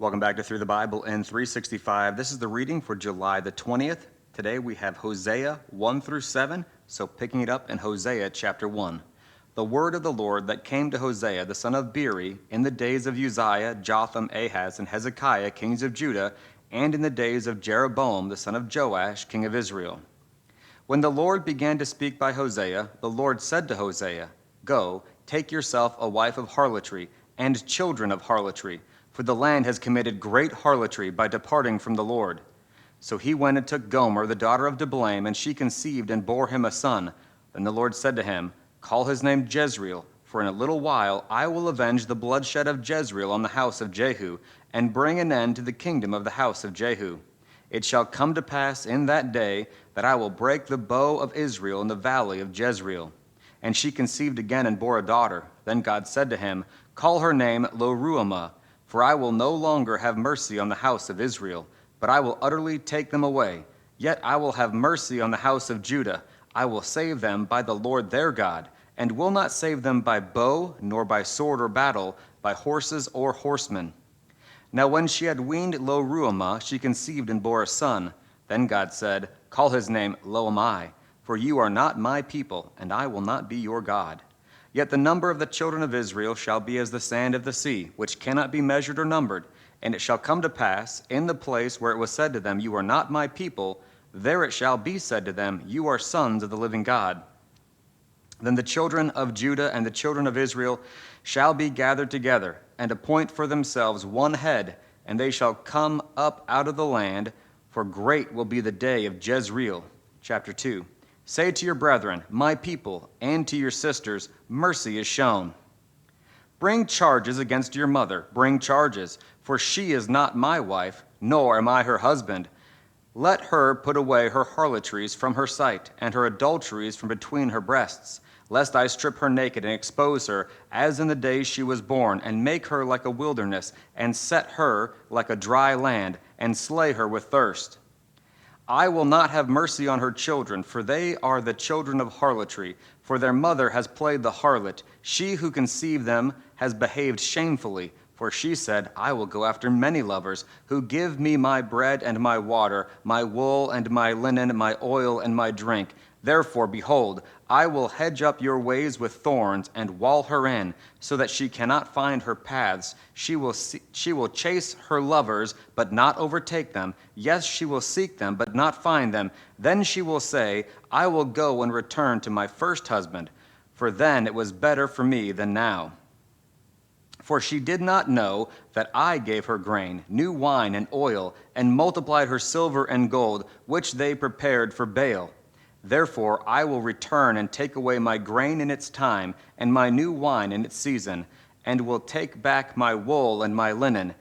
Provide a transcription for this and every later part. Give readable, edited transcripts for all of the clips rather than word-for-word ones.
Welcome back to Through the Bible in 365. This is the reading for July the 20th. Today we have Hosea 1 through 7, so picking it up in Hosea chapter 1. The word of the Lord that came to Hosea the son of Beeri in the days of Uzziah, Jotham, Ahaz, and Hezekiah, kings of Judah, and in the days of Jeroboam the son of Joash, king of Israel. When the Lord began to speak by Hosea, the Lord said to Hosea, "Go, take yourself a wife of harlotry, and children of harlotry, for the land has committed great harlotry by departing from the Lord." So he went and took Gomer, the daughter of Diblaim, and she conceived and bore him a son. Then the Lord said to him, "Call his name Jezreel, for in a little while I will avenge the bloodshed of Jezreel on the house of Jehu, and bring an end to the kingdom of the house of Jehu. It shall come to pass in that day that I will break the bow of Israel in the valley of Jezreel." And she conceived again and bore a daughter. Then God said to him, "Call her name Lo-ruhamah, for I will no longer have mercy on the house of Israel, but I will utterly take them away. Yet I will have mercy on the house of Judah. I will save them by the Lord their God, and will not save them by bow, nor by sword or battle, by horses or horsemen." Now when she had weaned Lo-ruhamah, she conceived and bore a son. Then God said, "Call his name Lo-ammi, for you are not my people, and I will not be your God. Yet the number of the children of Israel shall be as the sand of the sea, which cannot be measured or numbered. And it shall come to pass, in the place where it was said to them, 'You are not my people,' there it shall be said to them, 'You are sons of the living God.' Then the children of Judah and the children of Israel shall be gathered together, and appoint for themselves one head, and they shall come up out of the land, for great will be the day of Jezreel." Chapter 2. "Say to your brethren, my people, and to your sisters, mercy is shown. Bring charges against your mother, bring charges, for she is not my wife, nor am I her husband. Let her put away her harlotries from her sight, and her adulteries from between her breasts, lest I strip her naked and expose her, as in the day she was born, and make her like a wilderness, and set her like a dry land, and slay her with thirst. I will not have mercy on her children, for they are the children of harlotry, for their mother has played the harlot. She who conceived them has behaved shamefully, for she said, 'I will go after many lovers, who give me my bread and my water, my wool and my linen, my oil and my drink.' Therefore, behold, I will hedge up your ways with thorns, and wall her in, so that she cannot find her paths. She will chase her lovers, but not overtake them. Yes, she will seek them, but not find them. Then she will say, 'I will go and return to my first husband, for then it was better for me than now.' For she did not know that I gave her grain, new wine, and oil, and multiplied her silver and gold, which they prepared for Baal. Therefore I will return and take away my grain in its time, and my new wine in its season, and will take back my wool and my linen,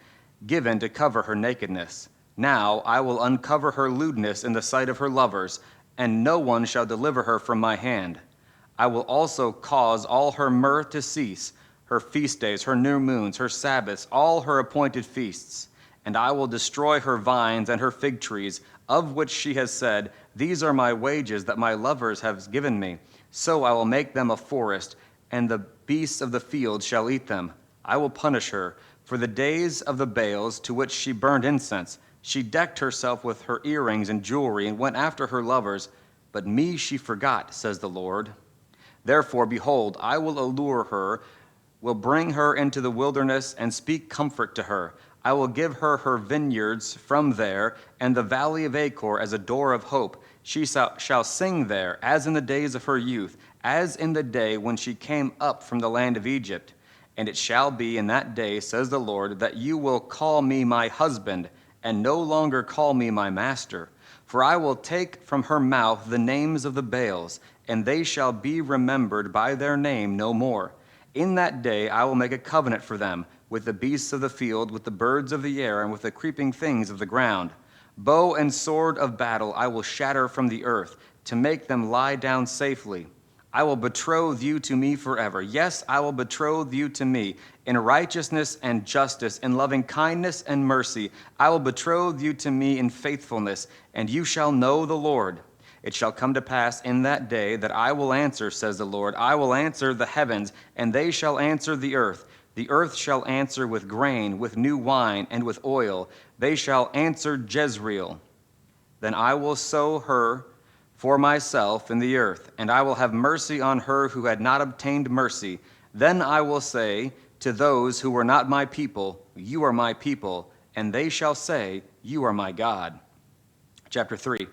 given to cover her nakedness. Now I will uncover her lewdness in the sight of her lovers, and no one shall deliver her from my hand. I will also cause all her mirth to cease, her feast days, her new moons, her Sabbaths, all her appointed feasts. And I will destroy her vines and her fig trees, of which she has said, 'These are my wages that my lovers have given me.' So I will make them a forest, and the beasts of the field shall eat them. I will punish her for the days of the Baals to which she burned incense. She decked herself with her earrings and jewelry, and went after her lovers, but me she forgot, says the Lord. Therefore, behold, I will allure her, will bring her into the wilderness, and speak comfort to her. I will give her her vineyards from there, and the valley of Achor as a door of hope. She shall sing there, as in the days of her youth, as in the day when she came up from the land of Egypt. And it shall be in that day, says the Lord, that you will call me my husband, and no longer call me my master. For I will take from her mouth the names of the Baals, and they shall be remembered by their name no more. In that day I will make a covenant for them, with the beasts of the field, with the birds of the air, and with the creeping things of the ground. Bow and sword of battle I will shatter from the earth, to make them lie down safely. I will betroth you to me forever. Yes, I will betroth you to me. In righteousness and justice, in loving kindness and mercy, I will betroth you to me in faithfulness, and you shall know the Lord. It shall come to pass in that day that I will answer, says the Lord. I will answer the heavens, and they shall answer the earth. The earth shall answer with grain, with new wine, and with oil. They shall answer Jezreel. Then I will sow her for myself in the earth, and I will have mercy on her who had not obtained mercy. Then I will say to those who were not my people, you are my people, and they shall say, you are my God. Chapter 3.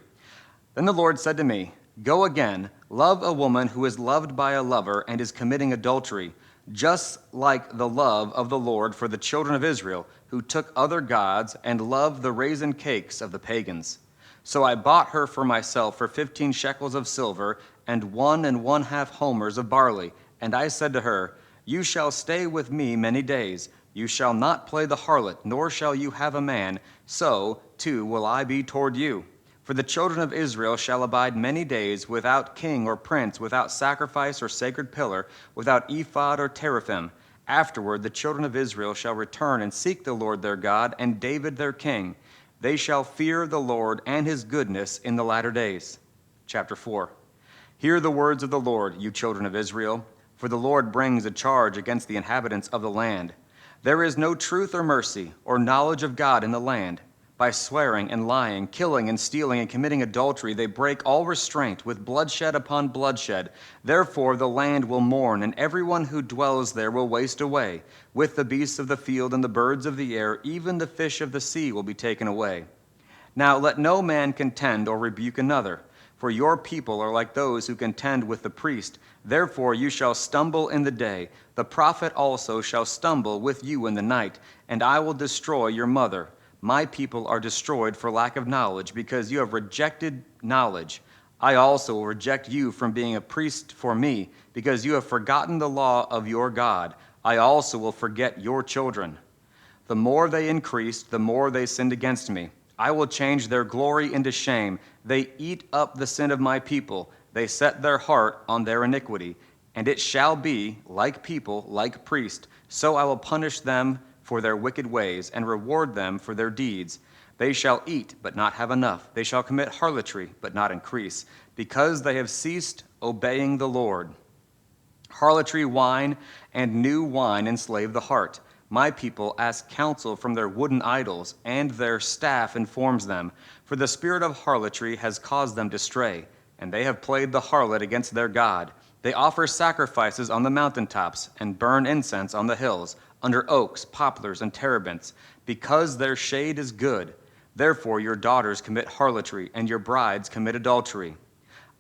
Then the Lord said to me, go again, love a woman who is loved by a lover and is committing adultery, just like the love of the Lord for the children of Israel, who took other gods and loved the raisin cakes of the pagans. So I bought her for myself for 15 shekels of silver and 1½ homers of barley. And I said to her, you shall stay with me many days. You shall not play the harlot, nor shall you have a man. So, too, will I be toward you. For the children of Israel shall abide many days without king or prince, without sacrifice or sacred pillar, without ephod or teraphim. Afterward the children of Israel shall return and seek the Lord their God and David their king. They shall fear the Lord and his goodness in the latter days. Chapter 4. Hear the words of the Lord, you children of Israel, for the Lord brings a charge against the inhabitants of the land. There is no truth or mercy or knowledge of God in the land. By swearing and lying, killing and stealing and committing adultery, they break all restraint with bloodshed upon bloodshed. Therefore the land will mourn, and everyone who dwells there will waste away. With the beasts of the field and the birds of the air, even the fish of the sea will be taken away. Now let no man contend or rebuke another, for your people are like those who contend with the priest. Therefore you shall stumble in the day. The prophet also shall stumble with you in the night, and I will destroy your mother. My people are destroyed for lack of knowledge, because you have rejected knowledge. I also will reject you from being a priest for me, because you have forgotten the law of your God. I also will forget your children. The more they increased, the more they sinned against me. I will change their glory into shame. They eat up the sin of my people. They set their heart on their iniquity. And it shall be, like people, like priests, so I will punish them for their wicked ways, and reward them for their deeds. They shall eat, but not have enough. They shall commit harlotry, but not increase, because they have ceased obeying the Lord. Harlotry, wine, and new wine enslave the heart. My people ask counsel from their wooden idols, and their staff informs them. For the spirit of harlotry has caused them to stray, and they have played the harlot against their God. They offer sacrifices on the mountaintops, and burn incense on the hills, under oaks, poplars, and terebinths, because their shade is good. Therefore your daughters commit harlotry, and your brides commit adultery.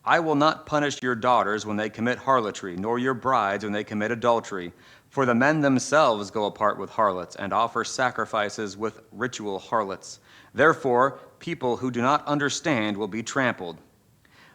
I will not punish your daughters when they commit harlotry, nor your brides when they commit adultery. For the men themselves go apart with harlots, and offer sacrifices with ritual harlots. Therefore people who do not understand will be trampled.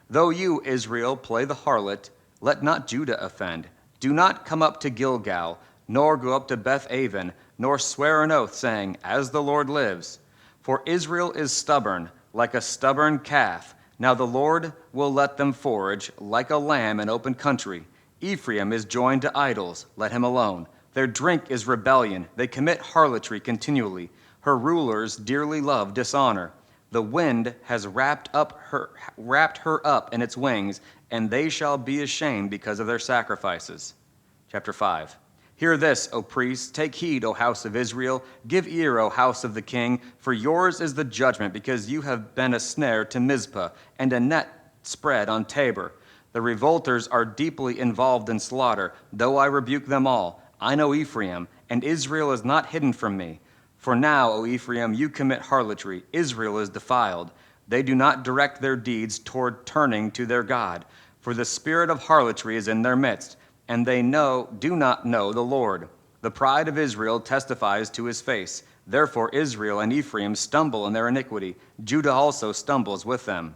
Though you, Israel, play the harlot, let not Judah offend. Do not come up to Gilgal, nor go up to Beth-aven, nor swear an oath, saying, as the Lord lives. For Israel is stubborn, like a stubborn calf. Now the Lord will let them forage, like a lamb in open country. Ephraim is joined to idols, let him alone. Their drink is rebellion, they commit harlotry continually. Her rulers dearly love dishonor. The wind has wrapped her up in its wings, and they shall be ashamed because of their sacrifices. Chapter 5. Hear this, O priests, take heed, O house of Israel. Give ear, O house of the king, for yours is the judgment, because you have been a snare to Mizpah, and a net spread on Tabor. The revolters are deeply involved in slaughter, though I rebuke them all. I know Ephraim, and Israel is not hidden from me. For now, O Ephraim, you commit harlotry. Israel is defiled. They do not direct their deeds toward turning to their God, for the spirit of harlotry is in their midst, and they do not know the Lord. The pride of Israel testifies to his face. Therefore Israel and Ephraim stumble in their iniquity. Judah also stumbles with them.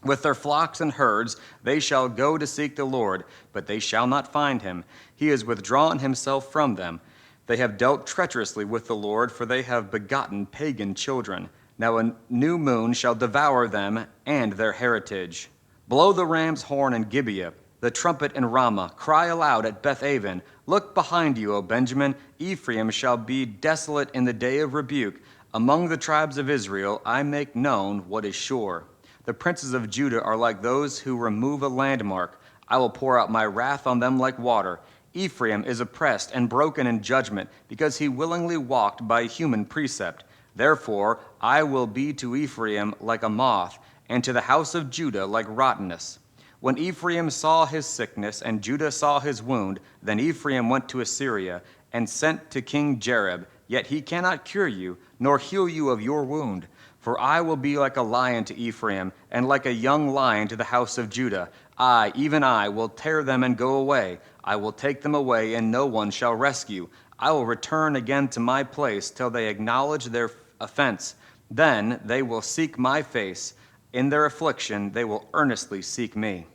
With their flocks and herds they shall go to seek the Lord, but they shall not find him. He has withdrawn himself from them. They have dealt treacherously with the Lord, for they have begotten pagan children. Now a new moon shall devour them and their heritage. Blow the ram's horn in Gibeah, the trumpet in Ramah. Cry aloud at Beth-aven. Look behind you, O Benjamin. Ephraim shall be desolate in the day of rebuke. Among the tribes of Israel I make known what is sure. The princes of Judah are like those who remove a landmark. I will pour out my wrath on them like water. Ephraim is oppressed and broken in judgment, because he willingly walked by human precept. Therefore I will be to Ephraim like a moth, and to the house of Judah like rottenness. When Ephraim saw his sickness, and Judah saw his wound, then Ephraim went to Assyria, and sent to King Jareb. Yet he cannot cure you, nor heal you of your wound. For I will be like a lion to Ephraim, and like a young lion to the house of Judah. I, even I, will tear them and go away. I will take them away, and no one shall rescue. I will return again to my place till they acknowledge their offense. Then they will seek my face. In their affliction they will earnestly seek me.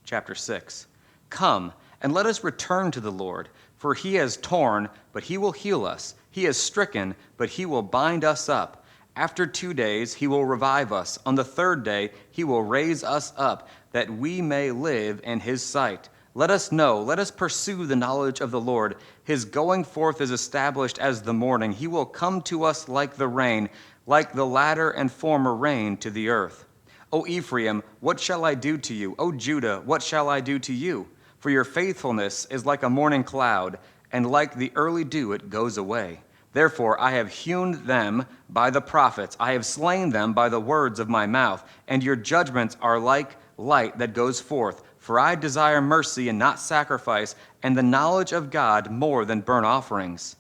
Chapter 6. Come, and let us return to the Lord. For he has torn, but he will heal us. He has stricken, but he will bind us up. After 2 days he will revive us. On the third day he will raise us up, that we may live in his sight. Let us know, let us pursue the knowledge of the Lord. His going forth is established as the morning. He will come to us like the rain, like the latter and former rain to the earth. O Ephraim, what shall I do to you? O Judah, what shall I do to you? For your faithfulness is like a morning cloud, and like the early dew it goes away. Therefore I have hewn them by the prophets. I have slain them by the words of my mouth. And your judgments are like light that goes forth. For I desire mercy and not sacrifice, and the knowledge of God more than burnt offerings.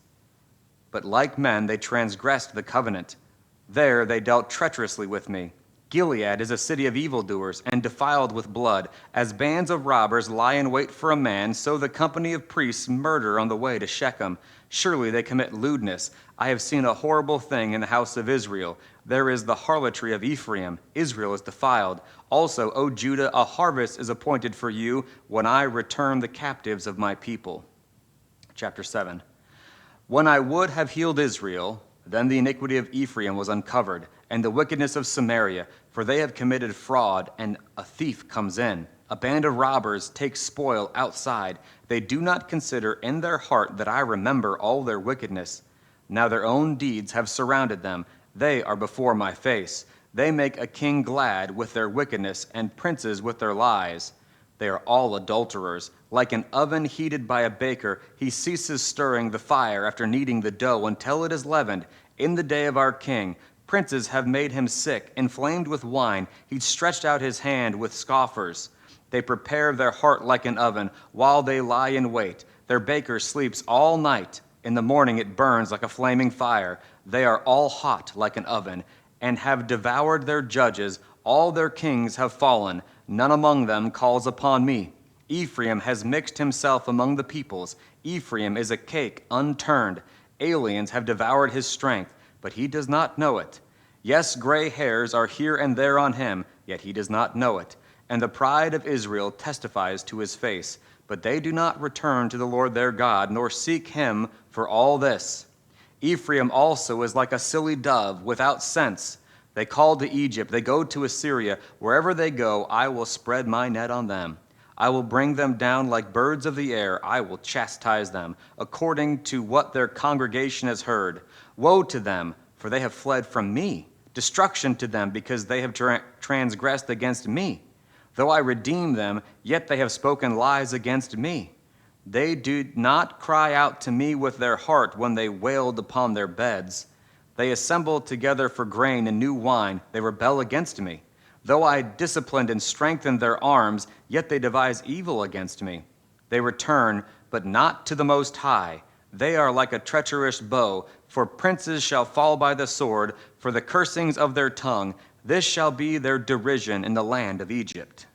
But like men they transgressed the covenant. There they dealt treacherously with me. Gilead is a city of evildoers and defiled with blood. As bands of robbers lie in wait for a man, so the company of priests murder on the way to Shechem. Surely they commit lewdness. I have seen a horrible thing in the house of Israel. There is the harlotry of Ephraim. Israel is defiled. Also, O Judah, a harvest is appointed for you when I return the captives of my people. Chapter 7. When I would have healed Israel, then the iniquity of Ephraim was uncovered, and the wickedness of Samaria, for they have committed fraud, and a thief comes in. A band of robbers takes spoil outside. They do not consider in their heart that I remember all their wickedness. Now their own deeds have surrounded them. They are before my face. They make a king glad with their wickedness, and princes with their lies. They are all adulterers. Like an oven heated by a baker, he ceases stirring the fire after kneading the dough until it is leavened. In the day of our king, princes have made him sick, inflamed with wine. He stretched out his hand with scoffers. They prepare their heart like an oven while they lie in wait. Their baker sleeps all night. In the morning it burns like a flaming fire. They are all hot like an oven, and have devoured their judges. All their kings have fallen. None among them calls upon me. Ephraim has mixed himself among the peoples. Ephraim is a cake unturned. Aliens have devoured his strength, but he does not know it. Yes, gray hairs are here and there on him, yet he does not know it. And the pride of Israel testifies to his face. But they do not return to the Lord their God, nor seek him for all this. Ephraim also is like a silly dove without sense. They call to Egypt, they go to Assyria. Wherever they go, I will spread my net on them. I will bring them down like birds of the air. I will chastise them, according to what their congregation has heard. Woe to them, for they have fled from me. Destruction to them, because they have transgressed against me. Though I redeem them, yet they have spoken lies against me. They did not cry out to me with their heart when they wailed upon their beds. They assembled together for grain and new wine. They rebel against me. Though I disciplined and strengthened their arms, yet they devise evil against me. They return, but not to the Most High. They are like a treacherous bow, for princes shall fall by the sword, for the cursings of their tongue. This shall be their derision in the land of Egypt.